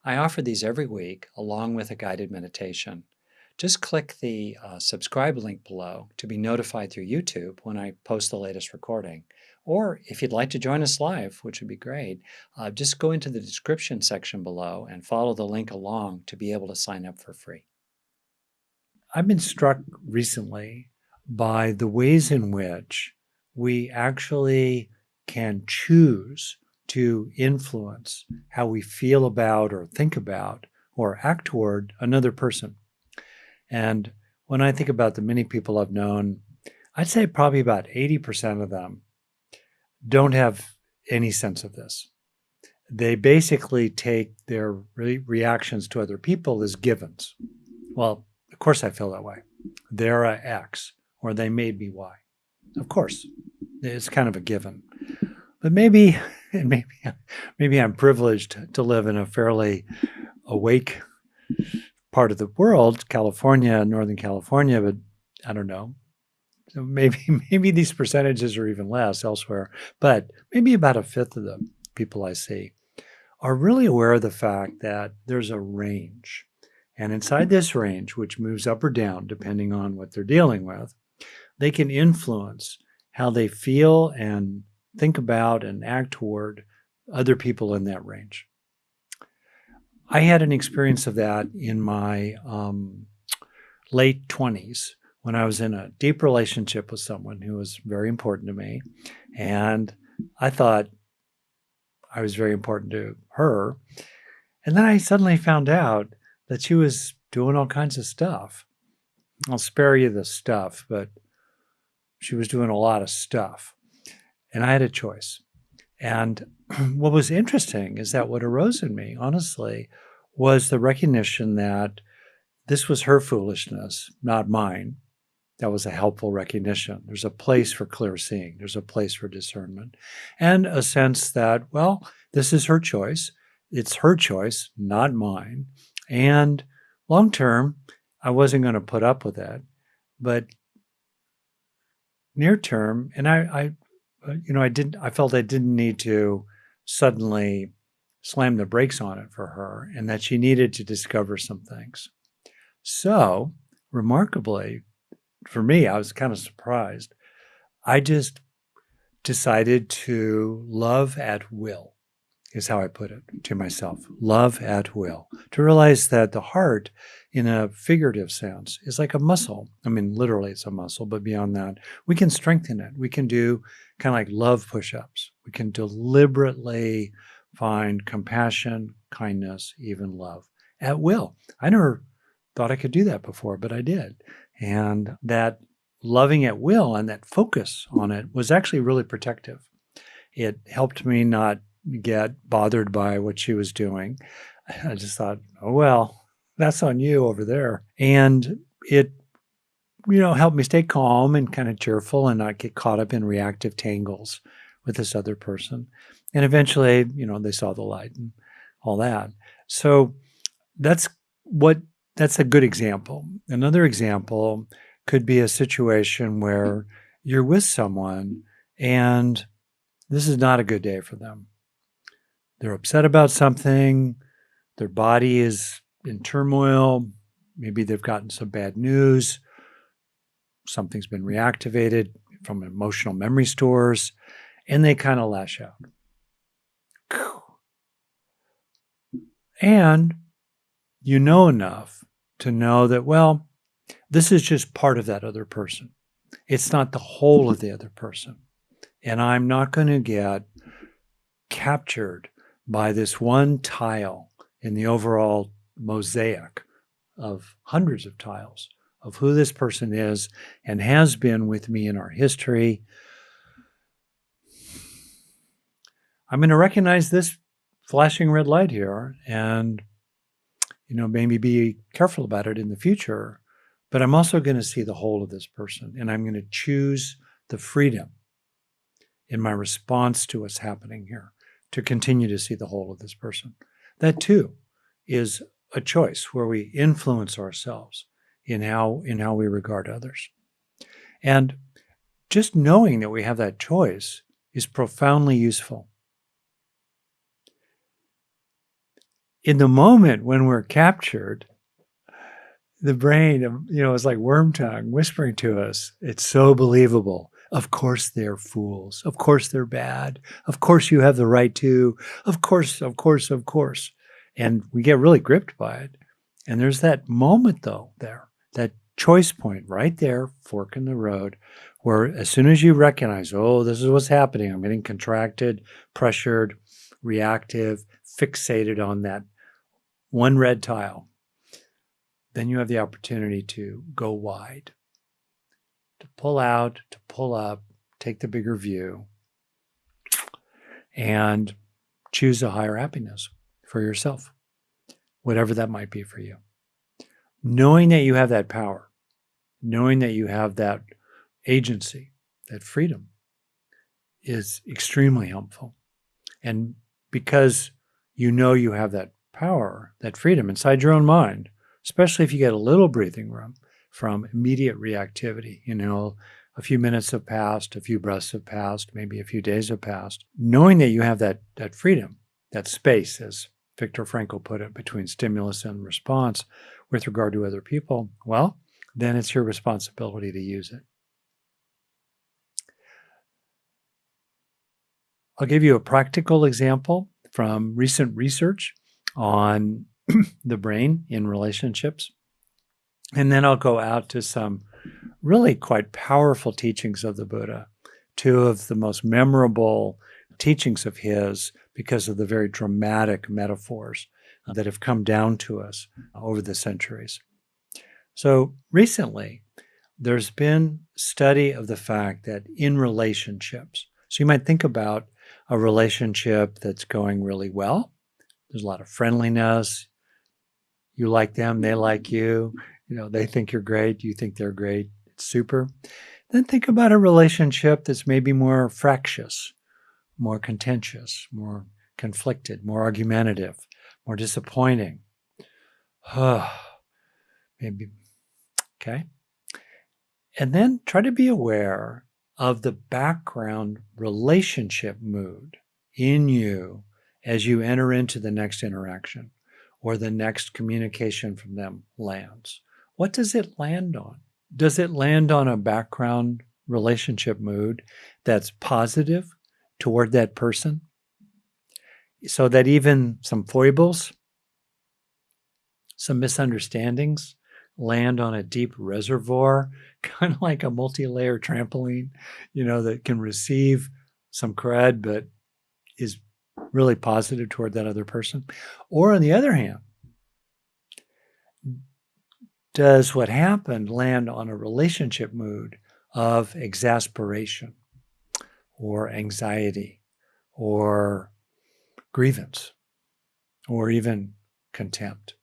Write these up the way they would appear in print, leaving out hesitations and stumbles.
I offer these every week along with a guided meditation. Just click the subscribe link below to be notified through YouTube when I post the latest recording. Or if you'd like to join us live, which would be great, just go into the description section below and follow the link along to be able to sign up for free. I've been struck recently by the ways in which we actually can choose to influence how we feel about or think about or act toward another person. And when I think about the many people I've known, I'd say probably about 80% of them don't have any sense of this. They basically take their reactions to other people as givens. Well, of course I feel that way. They're a X, or they made me Y. Of course, it's kind of a given. But maybe I'm privileged to live in a fairly awake part of the world, California, Northern California, but I don't know. So maybe these percentages are even less elsewhere, but maybe about a fifth of the people I see are really aware of the fact that there's a range. And inside this range, which moves up or down depending on what they're dealing with, they can influence how they feel and think about and act toward other people in that range. I had an experience of that in my late 20s when I was in a deep relationship with someone who was very important to me. And I thought I was very important to her. And then I suddenly found out that she was doing all kinds of stuff. I'll spare you the stuff, but she was doing a lot of stuff. And I had a choice. And what was interesting is that what arose in me, honestly, was the recognition that this was her foolishness, not mine. That was a helpful recognition. There's a place for clear seeing. There's a place for discernment. And a sense that, well, this is her choice. It's her choice, not mine. And long term, I wasn't going to put up with it. But near term, and I felt I didn't need to suddenly slam the brakes on it for her, and that she needed to discover some things. So, remarkably, for me, I was kind of surprised. I just decided to love at will, is how I put it to myself. Love at will. To realize that the heart, in a figurative sense, is like a muscle. I mean, literally it's a muscle, but beyond that, we can strengthen it. We can do kind of like love push-ups. We can deliberately find compassion, kindness, even love at will. I never thought I could do that before, but I did. And that loving at will and that focus on it was actually really protective. It helped me not get bothered by what she was doing. I just thought, oh, well, that's on you over there. And it, helped me stay calm and kind of cheerful and not get caught up in reactive tangles with this other person. And eventually, they saw the light and all that. So that's a good example. Another example could be a situation where you're with someone and this is not a good day for them. They're upset about something. Their body is in turmoil. Maybe they've gotten some bad news. Something's been reactivated from emotional memory stores, and they kind of lash out. And you know enough to know that, well, this is just part of that other person. It's not the whole of the other person. And I'm not going to get captured by this one tile in the overall mosaic of hundreds of tiles of who this person is and has been with me in our history. I'm going to recognize this flashing red light here and, maybe be careful about it in the future, but I'm also going to see the whole of this person, and I'm going to choose the freedom in my response to what's happening here to continue to see the whole of this person. That too is a choice where we influence ourselves in how we regard others. And just knowing that we have that choice is profoundly useful. in the moment when we're captured, the brain, is like worm tongue whispering to us, it's so believable. Of course they're fools. Of course they're bad. Of course you have the right to. Of course, of course, of course. And we get really gripped by it. And there's that moment, though, there, that choice point right there, fork in the road, where as soon as you recognize, oh, this is what's happening, I'm getting contracted, pressured, reactive, fixated on that one red tile, then you have the opportunity to go wide, to pull out, to pull up, take the bigger view, and choose a higher happiness for yourself, whatever that might be for you. Knowing that you have that power, knowing that you have that agency, that freedom, is extremely helpful. And because you know you have that power, that freedom inside your own mind, especially if you get a little breathing room from immediate reactivity, a few minutes have passed, a few breaths have passed, maybe a few days have passed. Knowing that you have that freedom, that space, as Viktor Frankl put it, between stimulus and response with regard to other people, well, then it's your responsibility to use it. I'll give you a practical example from recent research on the brain in relationships. And then I'll go out to some really quite powerful teachings of the Buddha, two of the most memorable teachings of his because of the very dramatic metaphors that have come down to us over the centuries. So recently, there's been study of the fact that in relationships, so you might think about a relationship that's going really well. There's a lot of friendliness. You like them, they like you. They think you're great, you think they're great. It's super. Then think about a relationship that's maybe more fractious, more contentious, more conflicted, more argumentative, more disappointing. Maybe, okay. And then try to be aware of the background relationship mood in you as you enter into the next interaction or the next communication from them lands. What does it land on? Does it land on a background relationship mood that's positive toward that person? So that even some foibles, some misunderstandings land on a deep reservoir, kind of like a multi-layer trampoline, that can receive some crud, but is really positive toward that other person? Or on the other hand, does what happened land on a relationship mood of exasperation or anxiety or grievance or even contempt?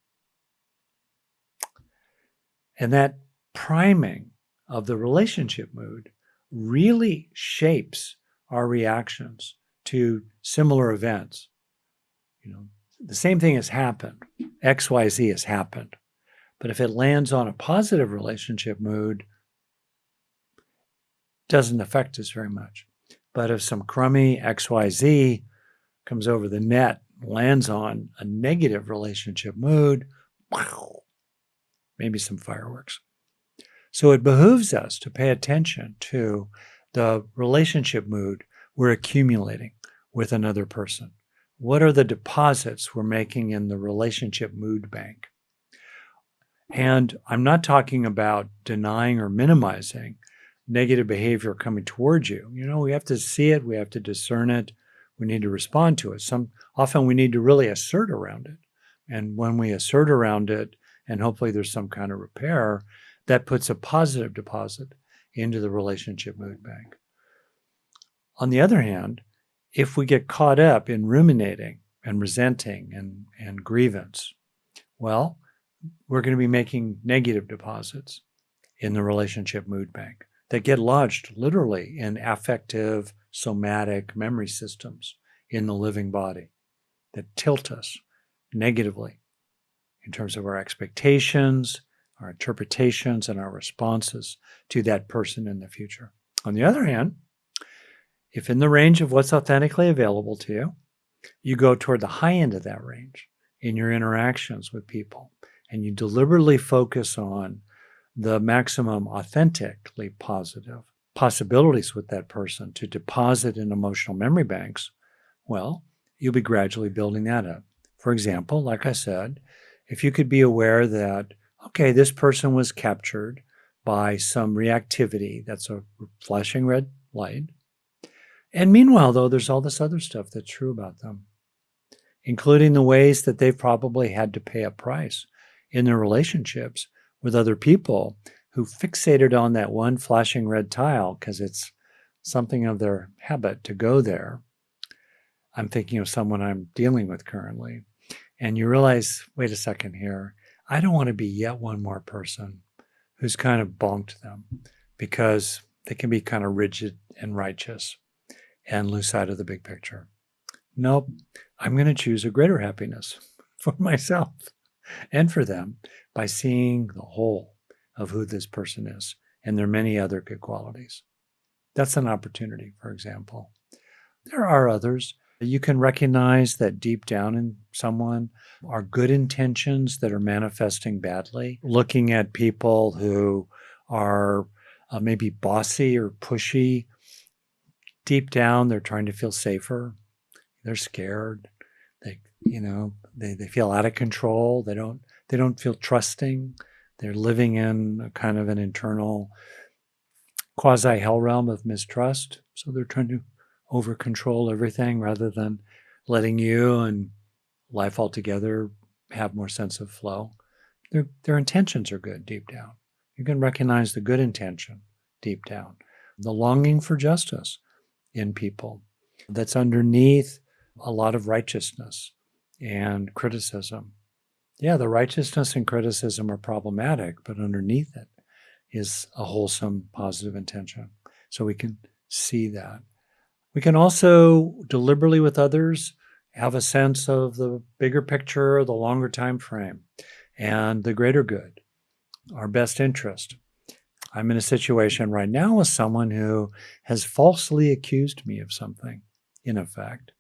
And that priming of the relationship mood really shapes our reactions to similar events. The same thing has happened. XYZ has happened. But if it lands on a positive relationship mood, it doesn't affect us very much. But if some crummy XYZ comes over the net, lands on a negative relationship mood, wow, maybe some fireworks. So it behooves us to pay attention to the relationship mood we're accumulating with another person. What are the deposits we're making in the relationship mood bank? And I'm not talking about denying or minimizing negative behavior coming towards you. We have to see it, we have to discern it, we need to respond to it. Often we need to really assert around it. And when we assert around it, and hopefully there's some kind of repair, that puts a positive deposit into the relationship mood bank. On the other hand, if we get caught up in ruminating and resenting and grievance, well, we're going to be making negative deposits in the relationship mood bank that get lodged literally in affective, somatic memory systems in the living body that tilt us negatively in terms of our expectations, our interpretations, and our responses to that person in the future. On the other hand, if in the range of what's authentically available to you, you go toward the high end of that range, in your interactions with people, and you deliberately focus on the maximum authentically positive possibilities with that person to deposit in emotional memory banks, well, you'll be gradually building that up. For example, like I said, if you could be aware that, okay, this person was captured by some reactivity, that's a flashing red light. And meanwhile, though, there's all this other stuff that's true about them, including the ways that they've probably had to pay a price in their relationships with other people who fixated on that one flashing red tile because it's something of their habit to go there. I'm thinking of someone I'm dealing with currently, and you realize, wait a second here, I don't want to be yet one more person who's kind of bonked them, because they can be kind of rigid and righteous and lose sight of the big picture. Nope, I'm going to choose a greater happiness for myself and for them by seeing the whole of who this person is and their many other good qualities. That's an opportunity, for example. There are others. You can recognize that deep down in someone are good intentions that are manifesting badly. Looking at people who are maybe bossy or pushy, deep down they're trying to feel safer. They're scared. They feel out of control. They don't feel trusting. They're living in a kind of an internal quasi hell realm of mistrust. So they're trying to over control everything rather than letting you and life altogether have more sense of flow. Their intentions are good deep down. You can recognize the good intention deep down, the longing for justice in people that's underneath a lot of righteousness and criticism. Yeah, the righteousness and criticism are problematic, but underneath it is a wholesome, positive intention. So we can see that. We can also deliberately with others have a sense of the bigger picture, the longer time frame, and the greater good, our best interest. I'm in a situation right now with someone who has falsely accused me of something, in effect,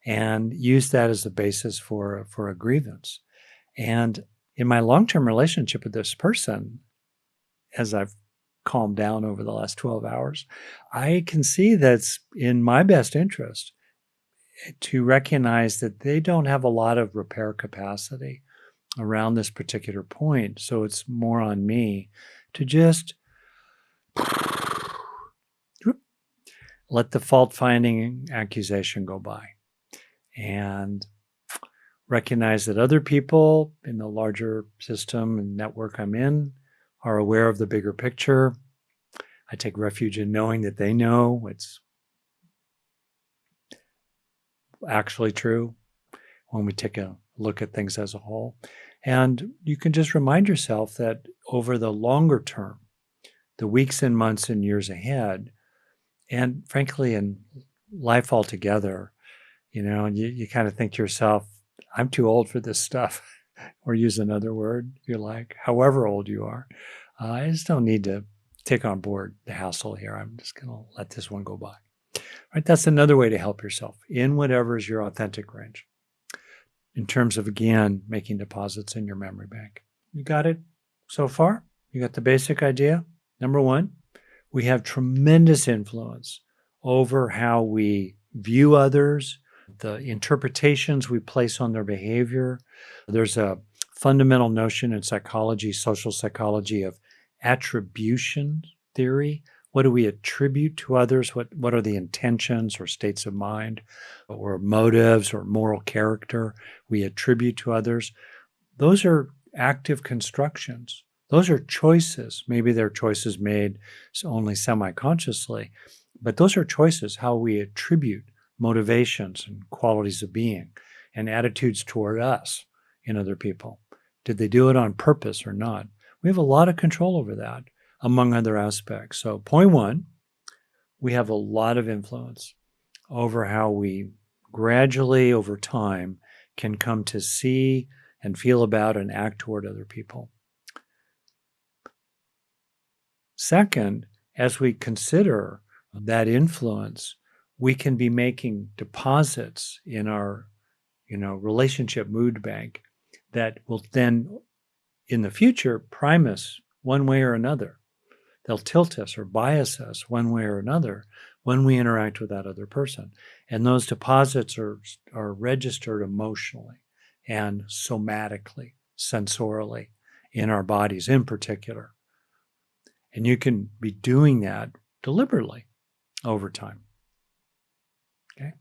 and used that as the basis for a grievance. And in my long-term relationship with this person, as I've calmed down over the last 12 hours, I can see that's in my best interest to recognize that they don't have a lot of repair capacity around this particular point. So it's more on me to just let the fault-finding accusation go by and recognize that other people in the larger system and network I'm in are aware of the bigger picture. I take refuge in knowing that they know it's actually true when we take a look at things as a whole. And you can just remind yourself that over the longer term, the weeks and months and years ahead, and frankly, in life altogether, you kind of think to yourself, I'm too old for this stuff, or use another word if you like, however old you are. I just don't need to take on board the hassle here. I'm just going to let this one go by. Right? That's another way to help yourself in whatever is your authentic range in terms of, again, making deposits in your memory bank. You got it so far? You got the basic idea? Number one, we have tremendous influence over how we view others, the interpretations we place on their behavior. There's a fundamental notion in psychology, social psychology, of attribution theory. What do we attribute to others? What are the intentions or states of mind or motives or moral character we attribute to others? Those are active constructions. Those are choices. Maybe they're choices made only semi-consciously, but those are choices, how we attribute motivations and qualities of being and attitudes toward us in other people. Did they do it on purpose or not? We have a lot of control over that, among other aspects. So point one, we have a lot of influence over how we gradually over time can come to see and feel about and act toward other people. Second, as we consider that influence, we can be making deposits in our relationship mood bank that will then, in the future, prime us one way or another. They'll tilt us or bias us one way or another when we interact with that other person. And those deposits are registered emotionally and somatically, sensorially in our bodies in particular. And you can be doing that deliberately over time. Okay.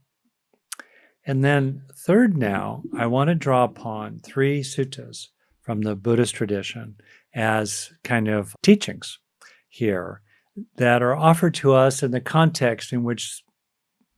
And then third now, I want to draw upon 3 suttas from the Buddhist tradition as kind of teachings here that are offered to us in the context in which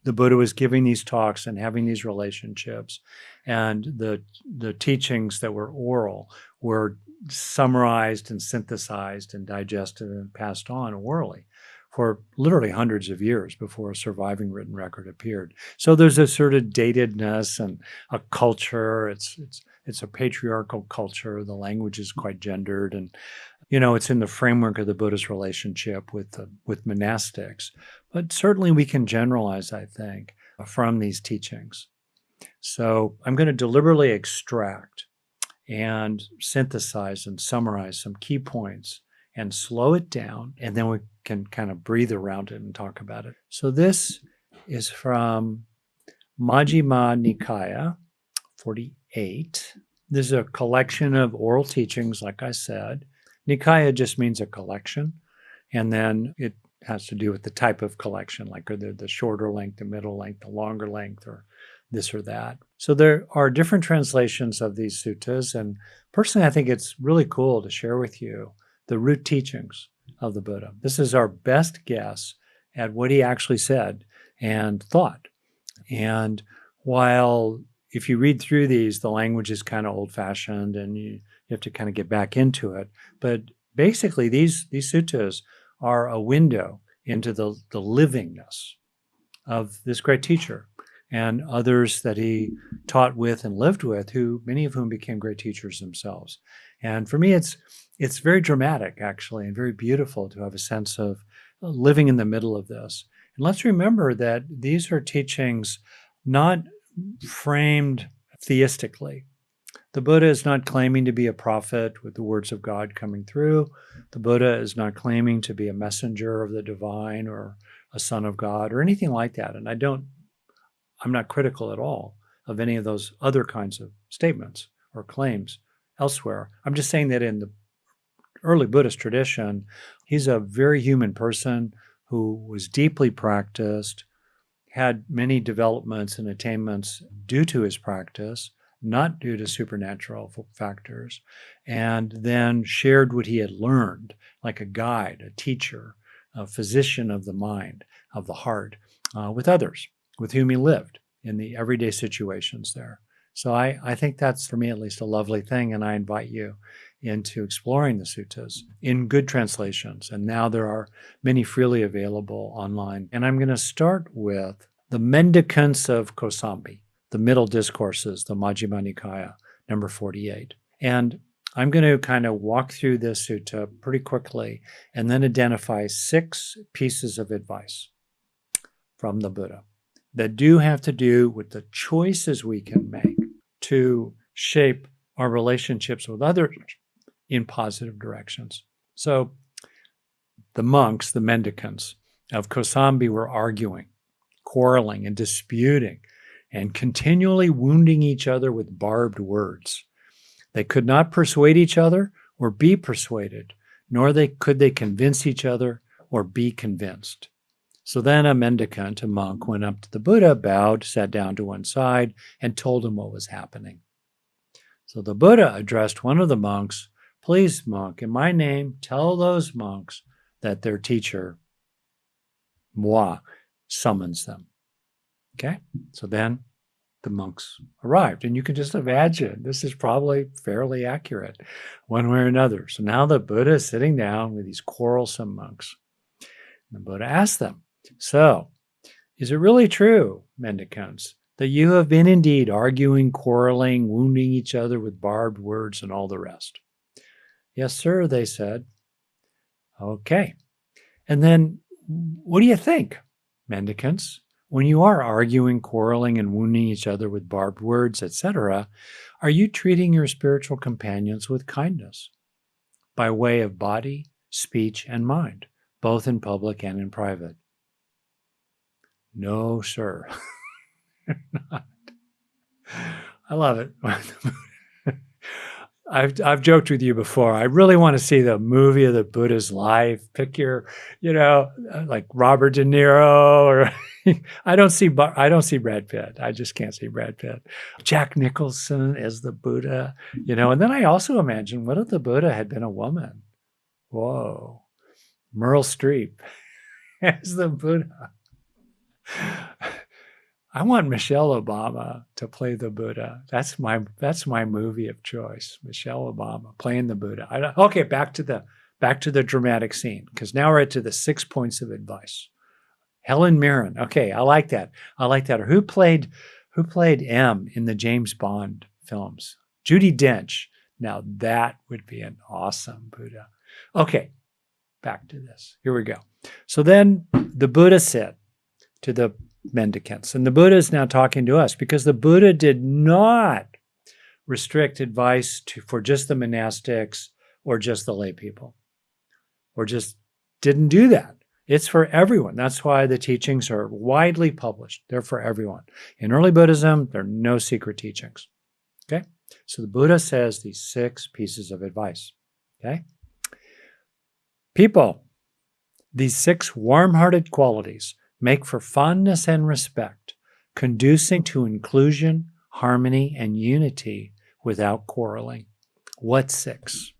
the Buddha was giving these talks and having these relationships. And the teachings that were oral were summarized and synthesized and digested and passed on orally for literally hundreds of years before a surviving written record appeared. So there's a sort of datedness and a culture. It's a patriarchal culture. The language is quite gendered, and it's in the framework of the Buddhist relationship with monastics. But certainly we can generalize, I think, from these teachings. So I'm going to deliberately extract and synthesize and summarize some key points and slow it down, and then we can kind of breathe around it and talk about it. So this is from Majjhima Nikaya 48. This is a collection of oral teachings, like I said. Nikaya just means a collection, and then it has to do with the type of collection, like are the shorter length, the middle length, the longer length, or this or that. So there are different translations of these suttas, and personally I think it's really cool to share with you the root teachings of the Buddha. This is our best guess at what he actually said and thought. And while if you read through these, the language is kind of old-fashioned and you have to kind of get back into it. But basically, these suttas are a window into the livingness of this great teacher and others that he taught with and lived with, many of whom became great teachers themselves. And for me, it's very dramatic, actually, and very beautiful to have a sense of living in the middle of this. And let's remember that these are teachings not framed theistically. The Buddha is not claiming to be a prophet with the words of God coming through. The Buddha is not claiming to be a messenger of the divine or a son of God or anything like that. And I'm not critical at all of any of those other kinds of statements or claims elsewhere. I'm just saying that in the early Buddhist tradition, he's a very human person who was deeply practiced, had many developments and attainments due to his practice, not due to supernatural factors, and then shared what he had learned like a guide, a teacher, a physician of the mind, of the heart, with others with whom he lived in the everyday situations there. So I think that's, for me at least, a lovely thing, and I invite you into exploring the suttas in good translations. And now there are many freely available online. And I'm going to start with the Mendicants of Kosambi, the Middle Discourses, the Majjhima Nikaya, number 48. And I'm going to kind of walk through this sutta pretty quickly and then identify 6 pieces of advice from the Buddha that do have to do with the choices we can make to shape our relationships with others in positive directions. So the monks, the mendicants of Kosambi, were arguing, quarreling, and disputing, and continually wounding each other with barbed words. They could not persuade each other or be persuaded, nor could they convince each other or be convinced. So then a mendicant, a monk, went up to the Buddha, bowed, sat down to one side, and told him what was happening. So the Buddha addressed one of the monks, "Please, monk, in my name, tell those monks that their teacher, moi, summons them." Okay? So then the monks arrived. And you can just imagine, this is probably fairly accurate one way or another. So now the Buddha is sitting down with these quarrelsome monks. And the Buddha asked them, "So, is it really true, mendicants, that you have been indeed arguing, quarreling, wounding each other with barbed words and all the rest?" "Yes, sir," they said. "Okay. And then what do you think, mendicants? When you are arguing, quarreling, and wounding each other with barbed words, etc., are you treating your spiritual companions with kindness by way of body, speech, and mind, both in public and in private? No, sir. I love it. I've joked with you before. I really want to see the movie of the Buddha's life. Pick your, like Robert De Niro, or I don't see Brad Pitt. I just can't see Brad Pitt. Jack Nicholson as the Buddha, and then I also imagine, what if the Buddha had been a woman? Whoa, Meryl Streep as the Buddha. I want Michelle Obama to play the Buddha. That's my movie of choice. Michelle Obama playing the Buddha. Okay, back to the dramatic scene, because now we're to the 6 points of advice. Helen Mirren. Okay, I like that. Who played M in the James Bond films? Judi Dench. Now that would be an awesome Buddha. Okay, back to this. Here we go. So then the Buddha said to the mendicants, and the Buddha is now talking to us, because the Buddha did not restrict advice for just the monastics or just the lay people, or just didn't do that. It's for everyone. That's why the teachings are widely published. They're for everyone. In early Buddhism, there are no secret teachings. Okay? So the Buddha says these 6 pieces of advice. Okay? People, these 6 warm-hearted qualities make for fondness and respect, conducing to inclusion, harmony, and unity without quarreling. What 6?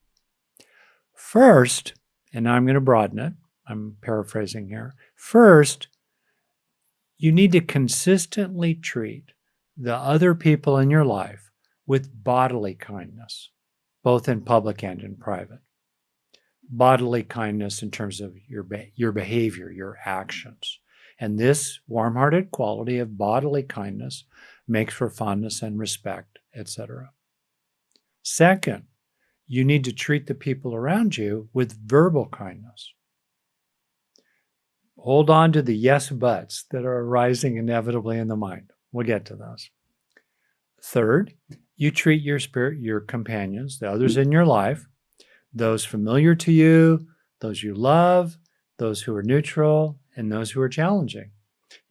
First, and now I'm going to broaden it, I'm paraphrasing here. First, you need to consistently treat the other people in your life with bodily kindness, both in public and in private. Bodily kindness in terms of your behavior, your actions. And this warm-hearted quality of bodily kindness makes for fondness and respect, etc. Second, you need to treat the people around you with verbal kindness. Hold on to the yes buts that are arising inevitably in the mind. We'll get to those. Third, you treat your companions, the others in your life, those familiar to you, those you love, those who are neutral, and those who are challenging.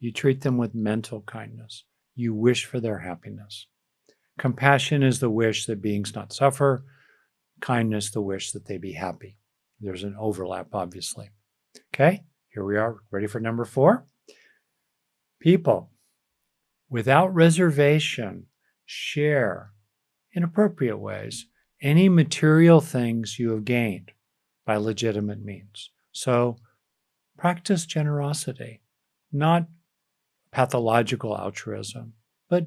You treat them with mental kindness. You wish for their happiness. Compassion is the wish that beings not suffer. Kindness, the wish that they be happy. There's an overlap, obviously. Okay, here we are, ready for number 4. People, without reservation, share, in appropriate ways, any material things you have gained by legitimate means. So, practice generosity, not pathological altruism, but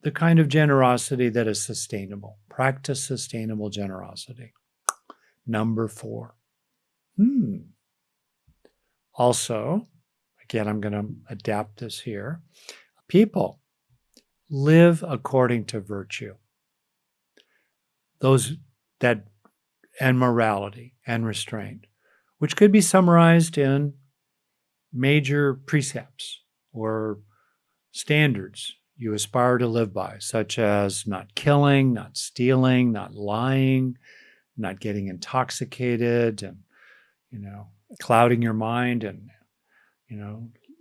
the kind of generosity that is sustainable. Practice sustainable generosity. Number 4. Also, again, I'm going to adapt this here. People, live according to virtue. And morality and restraint, which could be summarized in major precepts or standards you aspire to live by, such as not killing, not stealing, not lying, not getting intoxicated, and clouding your mind, and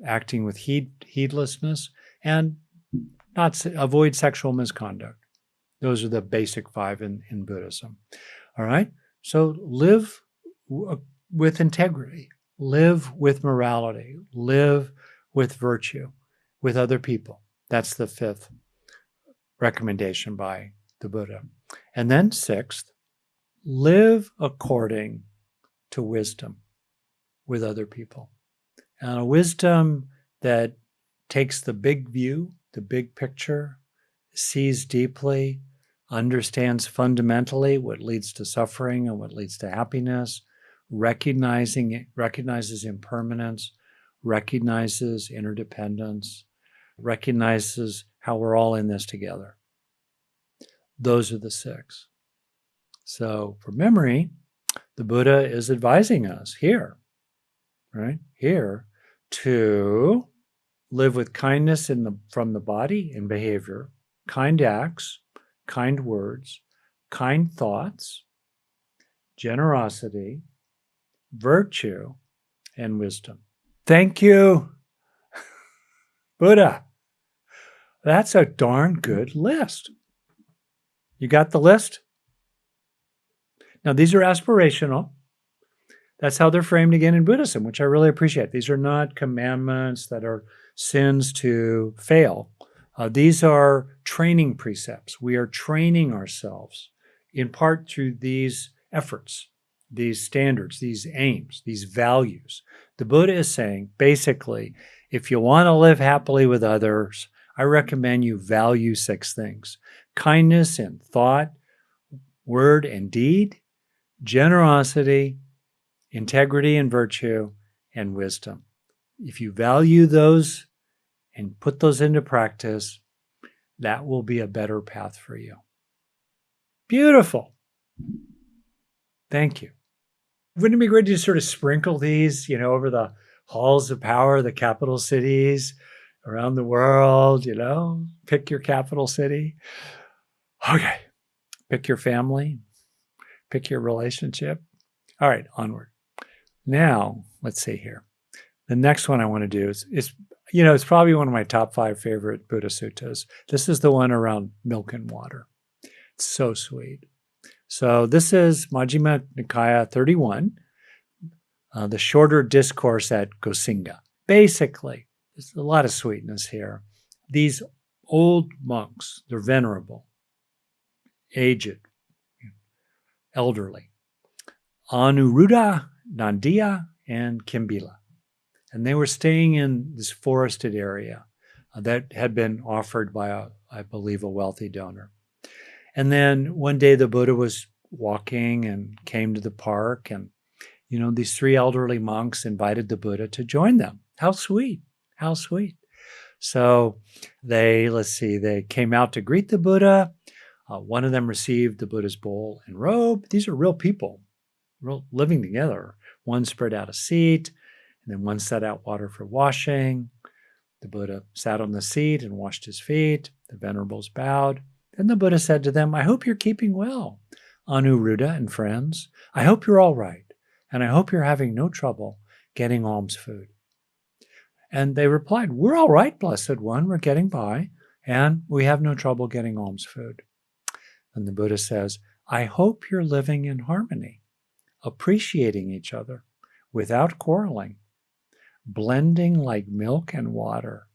acting with heedlessness, and not avoid sexual misconduct. Those are the basic 5 in Buddhism. All right? So live with integrity, live with morality, live with virtue, with other people. That's the 5th recommendation by the Buddha. And then 6th, live according to wisdom with other people. And a wisdom that takes the big view, the big picture, sees deeply, understands fundamentally what leads to suffering and what leads to happiness, recognizes impermanence, recognizes interdependence, recognizes how we're all in this together. Those are the 6. So for memory, the Buddha is advising us here, right? Here to live with kindness from the body and behavior, kind acts, kind words, kind thoughts, generosity, virtue, and wisdom. Thank you, Buddha. That's a darn good list. You got the list? Now, these are aspirational. That's how they're framed again in Buddhism, which I really appreciate. These are not commandments that are sins to fail. These are training precepts. We are training ourselves in part through these efforts, these standards, these aims, these values. The Buddha is saying, basically, if you want to live happily with others, I recommend you value 6 things: kindness in thought, word, and deed, generosity, integrity and virtue, and wisdom. If you value those and put those into practice, that will be a better path for you. Beautiful. Thank you. Wouldn't it be great to sort of sprinkle these, over the halls of power, the capital cities around the world, pick your capital city. Okay. Pick your family, pick your relationship. All right, onward. Now, let's see here. The next one I want to do is it's probably one of my top 5 favorite Buddha suttas. This is the one around milk and water. It's so sweet. So this is Majjhima Nikaya 31, the shorter discourse at Gosinga. Basically, there's a lot of sweetness here. These old monks, they're venerable, aged, elderly. Anuruddha, Nandiya, and Kimbila. And they were staying in this forested area that had been offered by, I believe, a wealthy donor. And then one day the Buddha was walking and came to the park, and, these 3 elderly monks invited the Buddha to join them. How sweet. How sweet. So they came out to greet the Buddha. One of them received the Buddha's bowl and robe. These are real people, real living together. One spread out a seat, and then one set out water for washing. The Buddha sat on the seat and washed his feet. The venerables bowed. Then the Buddha said to them, I hope you're keeping well, Anuruddha and friends. I hope you're all right, and I hope you're having no trouble getting alms food. And they replied, we're all right, Blessed One. We're getting by, and we have no trouble getting alms food. And the Buddha says, I hope you're living in harmony, appreciating each other without quarreling, blending like milk and water.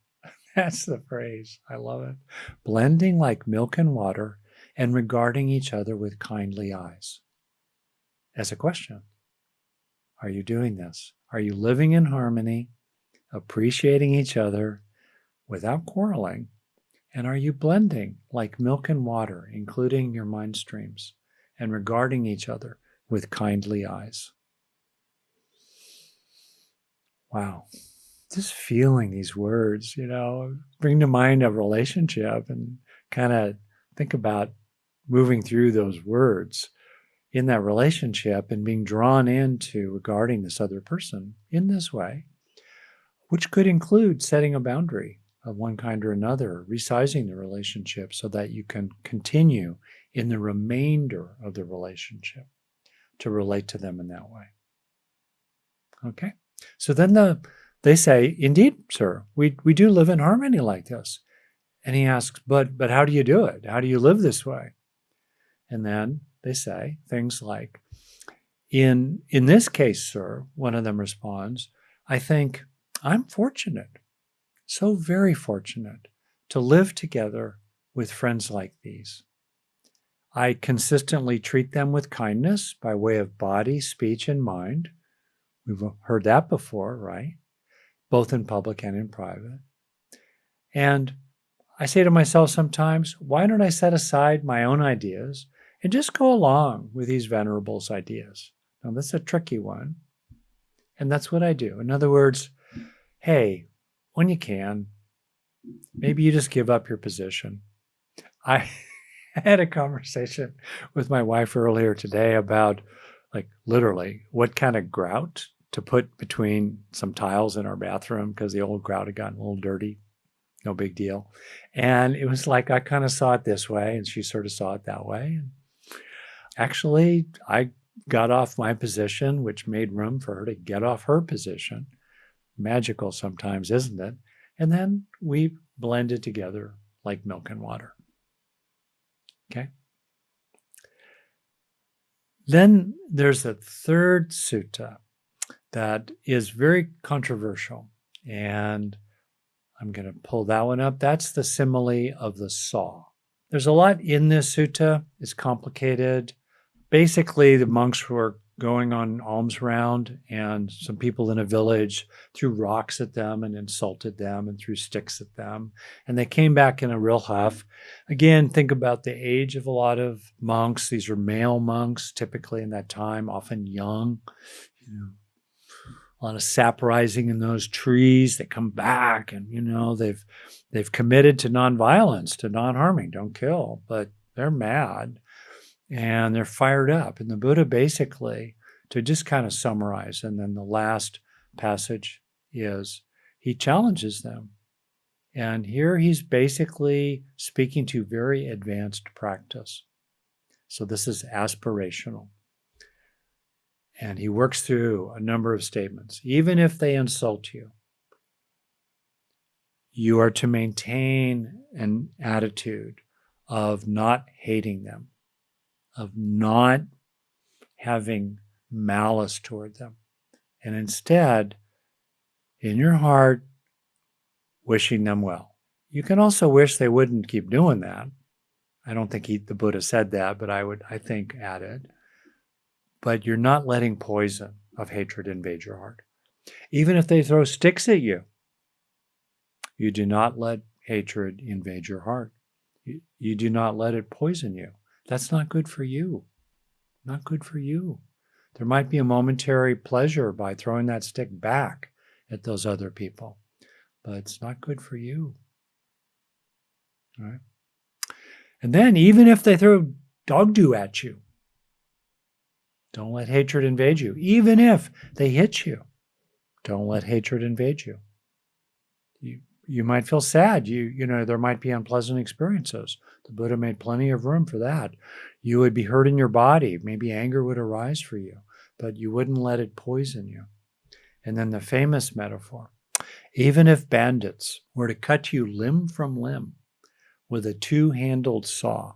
That's the phrase. I love it. Blending like milk and water and regarding each other with kindly eyes. As a question, are you doing this? Are you living in harmony, appreciating each other without quarreling? And are you blending like milk and water, including your mind streams, and regarding each other with kindly eyes? Wow. Just feeling these words, bring to mind a relationship and kind of think about moving through those words in that relationship and being drawn into regarding this other person in this way, which could include setting a boundary of one kind or another, resizing the relationship so that you can continue in the remainder of the relationship to relate to them in that way. Okay? So then they say, indeed, sir, we do live in harmony like this. And he asks, but how do you do it? How do you live this way? And then they say things like, in this case, sir, one of them responds, I think I'm fortunate, so very fortunate, to live together with friends like these. I consistently treat them with kindness by way of body, speech, and mind. We've heard that before, right? Both in public and in private. And I say to myself sometimes, why don't I set aside my own ideas and just go along with these venerables' ideas? Now, that's a tricky one. And that's what I do. In other words, hey, when you can, maybe you just give up your position. I had a conversation with my wife earlier today about, literally, what kind of grout to put between some tiles in our bathroom because the old grout had gotten a little dirty. No big deal. And it was like I kind of saw it this way, and she sort of saw it that way. And actually, I got off my position, which made room for her to get off her position. Magical sometimes, isn't it? And then we blended together like milk and water. Okay. Then there's a third sutta that is very controversial. And I'm going to pull that one up. That's the simile of the saw. There's a lot in this sutta. It's complicated. Basically, the monks were going on alms round, and some people in a village threw rocks at them and insulted them and threw sticks at them. And they came back in a real huff. Again, think about the age of a lot of monks. These are male monks, typically in that time, often young. A lot of sap rising in those trees. They come back, and they've committed to nonviolence, to non-harming, don't kill, but they're mad. And they're fired up. And the Buddha basically, to just kind of summarize, and then the last passage is he challenges them. And here he's basically speaking to very advanced practice. So this is aspirational. And he works through a number of statements. Even if they insult you, you are to maintain an attitude of not hating them, of not having malice toward them, and instead, in your heart, wishing them well. You can also wish they wouldn't keep doing that. I don't think the Buddha said that, but I think added. But you're not letting poison of hatred invade your heart. Even if they throw sticks at you, you do not let hatred invade your heart. You do not let it poison you. That's not good for you. Not good for you. There might be a momentary pleasure by throwing that stick back at those other people, but it's not good for you. All right? And then even if they throw dog dew at you, don't let hatred invade you. Even if they hit you, don't let hatred invade you. You might feel sad. There might be unpleasant experiences. The Buddha made plenty of room for that. You would be hurt in your body. Maybe anger would arise for you, but you wouldn't let it poison you. And then the famous metaphor, even if bandits were to cut you limb from limb with a two-handled saw,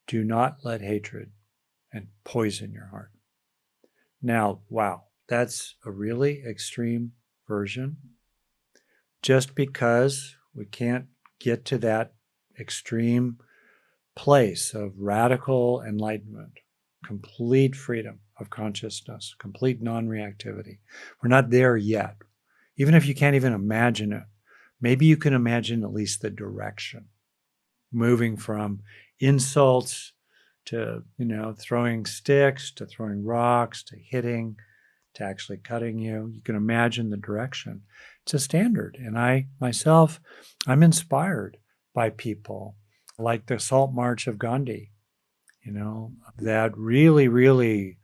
do not let hatred and poison your heart. Now, wow, that's a really extreme version. Just because we can't get to that extreme place of radical enlightenment, complete freedom of consciousness, complete non-reactivity. We're not there yet. Even if you can't even imagine it, maybe you can imagine at least the direction, moving from insults to, throwing sticks, to throwing rocks, to hitting, to actually cutting you. You can imagine the direction. It's a standard. And I'm inspired by people like the Salt March of Gandhi, that really, really,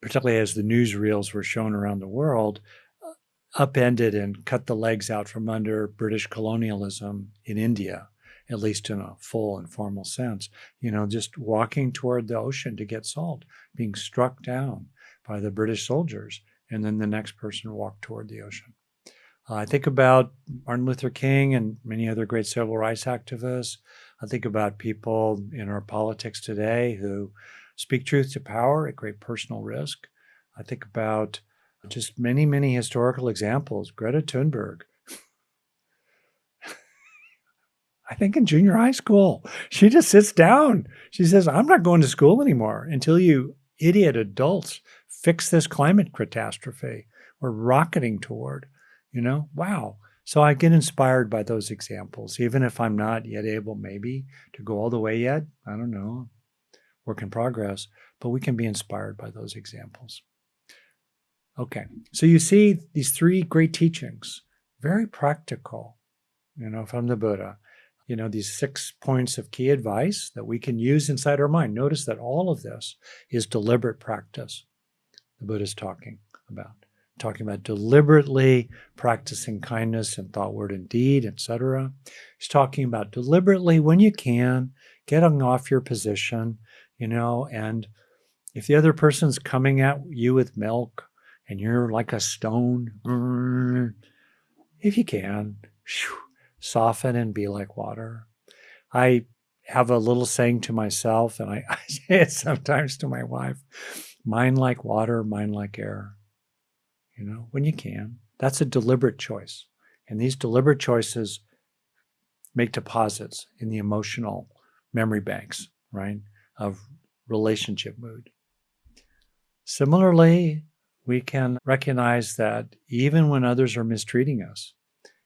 particularly as the newsreels were shown around the world, upended and cut the legs out from under British colonialism in India, at least in a full and formal sense. Just walking toward the ocean to get salt, being struck down by the British soldiers, and then the next person walked toward the ocean. I think about Martin Luther King and many other great civil rights activists. I think about people in our politics today who speak truth to power at great personal risk. I think about just many, many historical examples. Greta Thunberg. I think in junior high school, she just sits down. She says, I'm not going to school anymore until you idiot adults fix this climate catastrophe we're rocketing toward. Wow. So I get inspired by those examples, even if I'm not yet able maybe to go all the way yet. I don't know, work in progress, but we can be inspired by those examples. Okay, so you see these three great teachings, very practical, from the Buddha. These 6 points of key advice that we can use inside our mind. Notice that all of this is deliberate practice. the Buddha is talking about. Talking about deliberately practicing kindness in thought, word, and deed, etc. He's talking about deliberately, when you can, getting off your position, and if the other person's coming at you with milk and you're like a stone, if you can, soften and be like water. I have a little saying to myself, and I say it sometimes to my wife: mind like water, mind like air. When you can. That's a deliberate choice. And these deliberate choices make deposits in the emotional memory banks, right, of relationship mood. Similarly, we can recognize that even when others are mistreating us,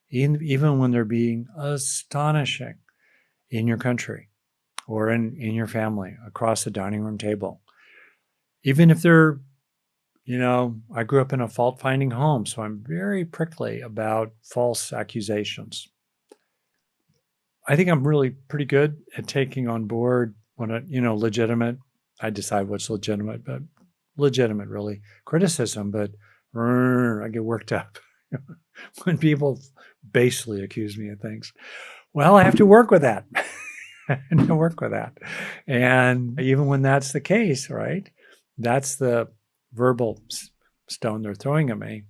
even when they're being astonishing in your country or in your family across the dining room table, even if they're, I grew up in a fault finding home, so I'm very prickly about false accusations. I think I'm really pretty good at taking on board when legitimate. I decide what's legitimate, but legitimate really criticism. But I get worked up when people basely accuse me of things. Well, I have to work with that. To work with that, and even when that's the case, right? That's the verbal stone they're throwing at me.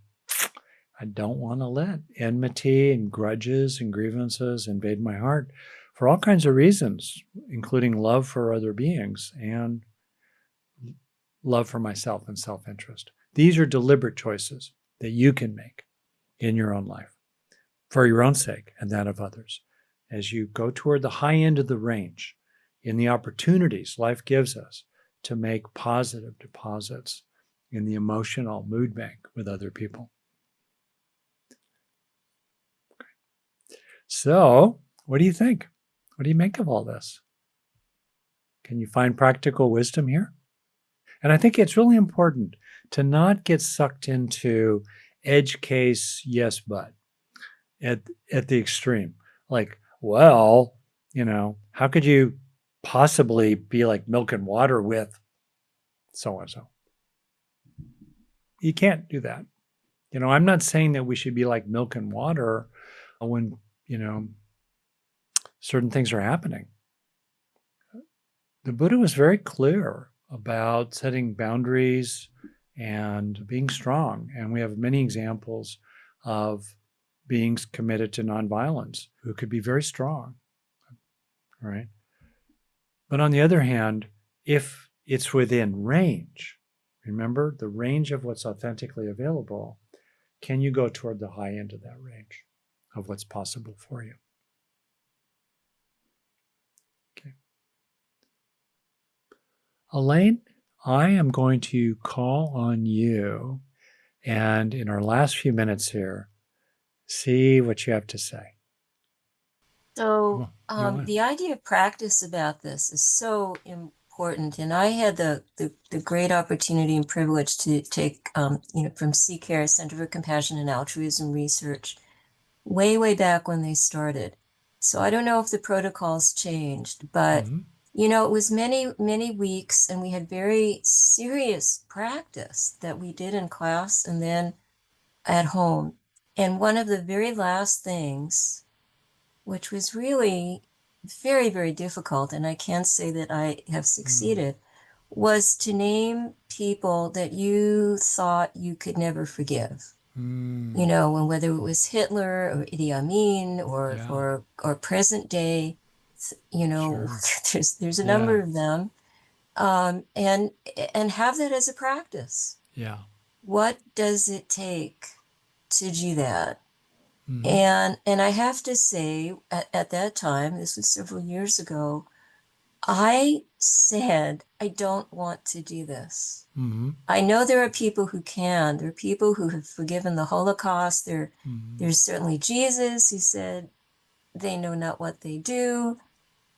I don't want to let enmity and grudges and grievances invade my heart for all kinds of reasons, including love for other beings and love for myself and self-interest. These are deliberate choices that you can make in your own life for your own sake and that of others as you go toward the high end of the range in the opportunities life gives us to make positive deposits in the emotional mood bank with other people. So, what do you think? What do you make of all this? Can you find practical wisdom here? And I think it's really important to not get sucked into edge case, yes, but at the extreme. Like, well, how could you possibly be like milk and water with so and so? You can't do that. I'm not saying that we should be like milk and water when, certain things are happening. The Buddha was very clear about setting boundaries and being strong. And we have many examples of beings committed to nonviolence who could be very strong, right? But on the other hand, if it's within range, remember the range of what's authentically available, can you go toward the high end of that range of what's possible for you? Okay. Elaine, I am going to call on you and in our last few minutes here, see what you have to say. So, the idea of practice about this is so important. And I had the great opportunity and privilege to take, from CCARE, Center for Compassion and Altruism Research, way back when they started. So I don't know if the protocols changed, but, it was many weeks, and we had very serious practice that we did in class and then at home. And one of the very last things, which was really very difficult, and I can't say that I have succeeded, was to name people that you thought you could never forgive. And whether it was Hitler or Idi Amin or present day, sure. there's a number of them, and have that as a practice. Yeah. What does it take to do that? And I have to say, at that time, this was several years ago, I said, I don't want to do this. I know there are people who can. There are people who have forgiven the Holocaust. There's certainly Jesus who said they know not what they do.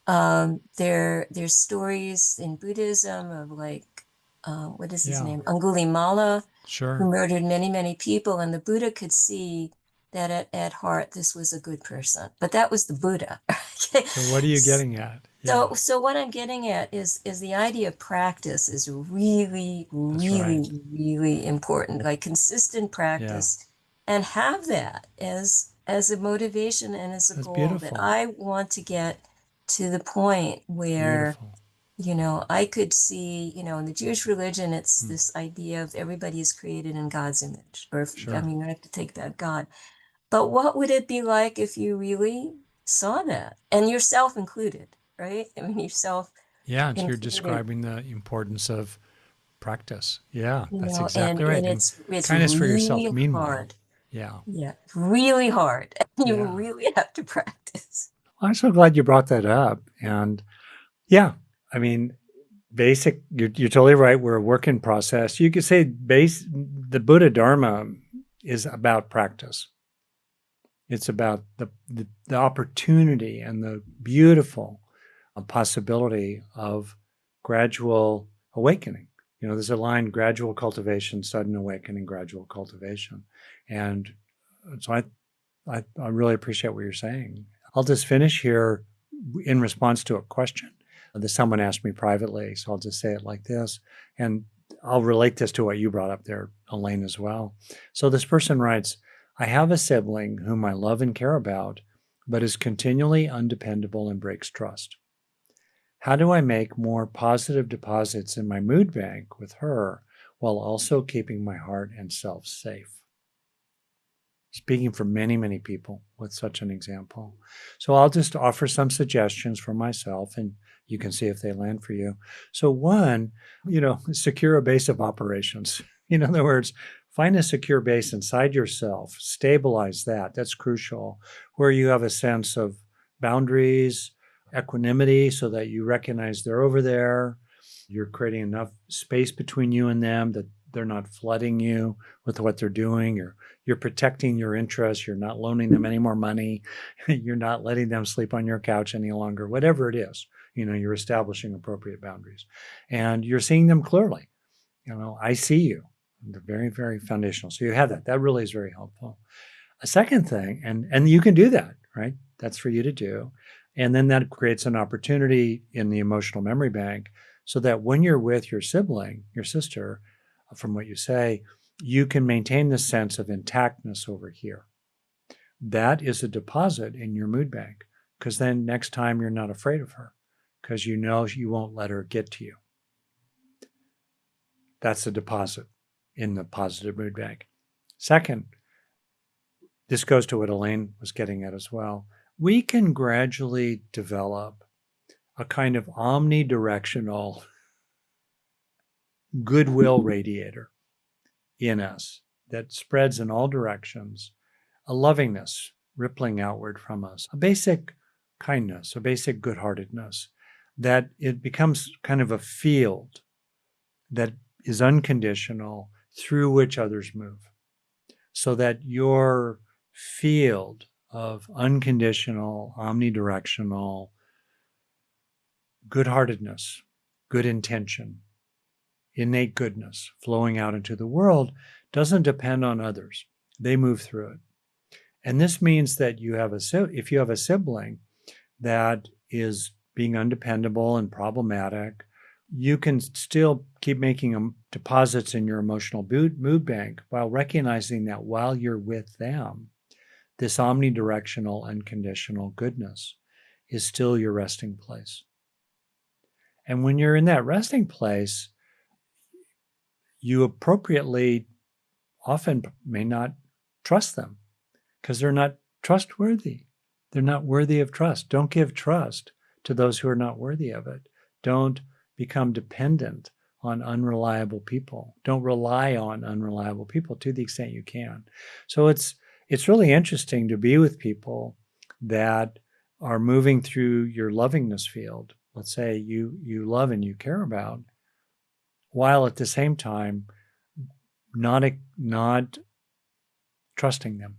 There's stories in Buddhism of what is his name? Angulimala, who murdered many people. And the Buddha could see that at heart this was a good person. But that was the Buddha. Okay. So what are you getting at? Yeah, So what I'm getting at is the idea of practice is really, that's right. really, really important. Like consistent Yeah, practice, and have that as a motivation and as a that's goal, that beautiful. I want to get to the point where, Beautiful. I could see, in the Jewish religion, it's Hmm. this idea of everybody is created in God's image, or if, I Sure. mean, I have to take that God. But what would it be like if you really saw that, and yourself included, right? I mean, yourself Yeah, and so you're included, describing the importance of practice. Yeah, that's and exactly right. And it's kindness for yourself, really meanwhile. hard. Yeah, Yeah, really hard. You yeah. really have to practice. I'm so glad you brought that up. And yeah, I mean, you're totally right. We're a work in process. You could say the Buddha Dharma is about practice. It's about the opportunity and the beautiful possibility of gradual awakening. There's a line: gradual cultivation, sudden awakening, gradual cultivation. And so I really appreciate what you're saying. I'll just finish here in response to a question that someone asked me privately. So I'll just say it like this. And I'll relate this to what you brought up there, Elaine, as well. So this person writes, I have a sibling whom I love and care about, but is continually undependable and breaks trust. How do I make more positive deposits in my mood bank with her while also keeping my heart and self safe? Speaking for many, many people with such an example. So I'll just offer some suggestions for myself, and you can see if they land for you. So one, secure a base of operations. In other words, find a secure base inside yourself, stabilize that. That's crucial, where you have a sense of boundaries, equanimity, so that you recognize they're over there. You're creating enough space between you and them that they're not flooding you with what they're doing. You're protecting your interests. You're not loaning them any more money. You're not letting them sleep on your couch any longer. Whatever it is, you're establishing appropriate boundaries, and you're seeing them clearly. I see you. They're very, very foundational. So you have that. That really is very helpful. A second thing, and you can do that, right? That's for you to do. And then that creates an opportunity in the emotional memory bank so that when you're with your sibling, your sister, from what you say, you can maintain the sense of intactness over here. That is a deposit in your mood bank, because then next time you're not afraid of her, because you know you won't let her get to you. That's a deposit in the positive mood bank. Second, this goes to what Elaine was getting at as well. We can gradually develop a kind of omnidirectional goodwill radiator in us that spreads in all directions, a lovingness rippling outward from us, a basic kindness, a basic good-heartedness, that it becomes kind of a field that is unconditional through which others move, so that your field of unconditional, omnidirectional good-heartedness, good intention, innate goodness flowing out into the world doesn't depend on others. They move through it. And this means that if you have a sibling that is being undependable and problematic, you can still keep making deposits in your emotional mood bank while recognizing that while you're with them, this omnidirectional, unconditional goodness is still your resting place. And when you're in that resting place, you appropriately often may not trust them because they're not trustworthy. They're not worthy of trust. Don't give trust to those who are not worthy of it. Don't become dependent on unreliable people. Don't rely on unreliable people to the extent you can. So it's really interesting to be with people that are moving through your lovingness field. Let's say you love and you care about, while at the same time not trusting them,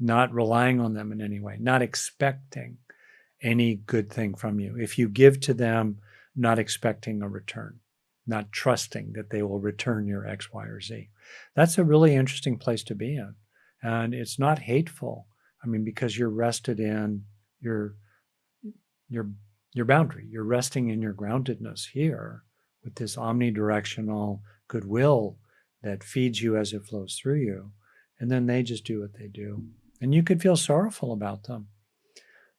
not relying on them in any way, not expecting any good thing from you. If you give to them, not expecting a return, not trusting that they will return your X, Y, or Z. That's a really interesting place to be in, And it's not hateful. I mean, because you're rested in your your your boundary. You're resting in your groundedness here with this omnidirectional goodwill that feeds you as it flows through you. And then they just do what they do. And you could feel sorrowful about them.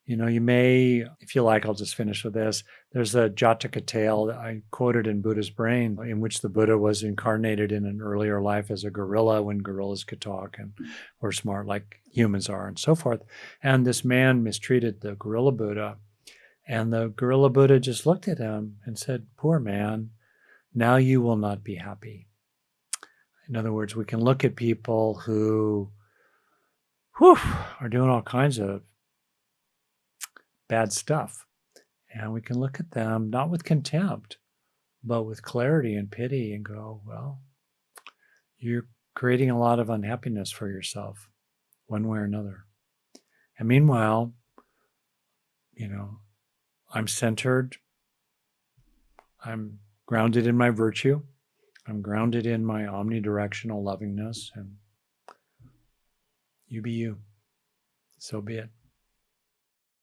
You know, you may, if you like, I'll just finish with this. There's a Jataka tale that I quoted in Buddha's Brain, in which the Buddha was incarnated in an earlier life as a gorilla when gorillas could talk and were smart like humans are and so forth. And this man mistreated the gorilla Buddha. And the gorilla Buddha just looked at him and said, "Poor man, now you will not be happy." In other words, we can look at people who are doing all kinds of bad stuff. And we can look at them not with contempt, but with clarity and pity and go, well, you're creating a lot of unhappiness for yourself one way or another. And meanwhile, you know, I'm centered. I'm grounded in my virtue. I'm grounded in my omnidirectional lovingness. And you be you. So be it.